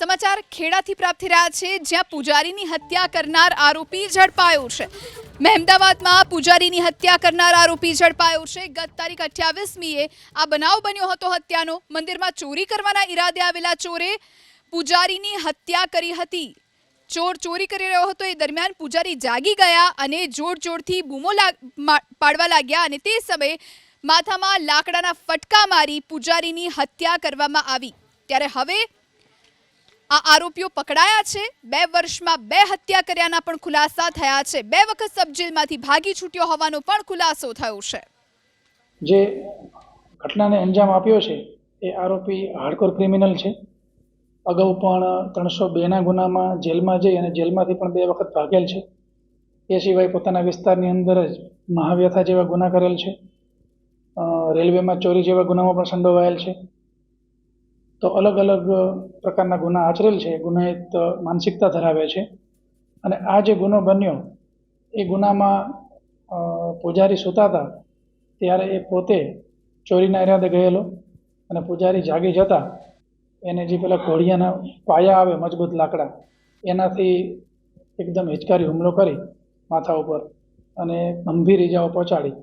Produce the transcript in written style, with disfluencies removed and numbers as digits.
સમાચાર ખેડાથી પ્રાપ્ત થઈ રહ્યા છે, જ્યાં પૂજારીની હત્યા કરનાર આરોપી ઝડપાયો છે। મહેમદાવાદમાં પૂજારીની હત્યા કરનાર આરોપી ઝડપાયો છે। ગત તારીખ 28મીએ આ બનાવ બન્યો હતો હત્યાનો। મંદિરમાં ચોરી કરવાના ઈરાદે આવેલા ચોરે પૂજારીની હત્યા કરી હતી। ચોર ચોરી કરી રહ્યો હતો એ દરમિયાન પૂજારી જાગી ગયા અને જોરથી બૂમો પાડવા લાગ્યા અને તે સમયે માથામાં લાકડાના ફટકા મારી પૂજારીની હત્યા કરવામાં આવી। ત્યારે હવે આ આરોપીઓ પકડાયા છે। 2 વર્ષમાં 2 હત્યા કર્યાના પણ ખુલાસા થયા છે। 2 વખત સબજેલમાંથી ભાગી છૂટ્યો હોવાનો પણ ખુલાસો થયો છે। જે ઘટનાને અંજામ આપ્યો છે એ આરોપી હાર્ડકોર ક્રિમિનલ છે। અગાઉ પણ 302ના ગુનામાં જેલમાં જઈ અને જેલમાંથી પણ 2 વખત ભાગેલ છે। એ સિવાય પોતાના વિસ્તારની અંદર જ મહાવ્યથા જેવા ગુના કરેલ છે। રેલવેમાં ચોરી જેવા ગુનામાં પણ સંડોવાયેલ છે। તો અલગ અલગ પ્રકારના ગુના આચરેલ છે। ગુનાહિત માનસિકતા ધરાવે છે અને આ જે ગુનો બન્યો એ ગુનામાં પૂજારી સૂતા હતા ત્યારે એ પોતે ચોરીના ઈરાદે ગયેલો અને પૂજારી જાગી જતા એને જે પેલા ઘોડિયાના પાયા આવે મજબૂત લાકડા એનાથી એકદમ હિચકારી હુમલો કરી માથા ઉપર અને ગંભીર ઈજાઓ પહોંચાડી।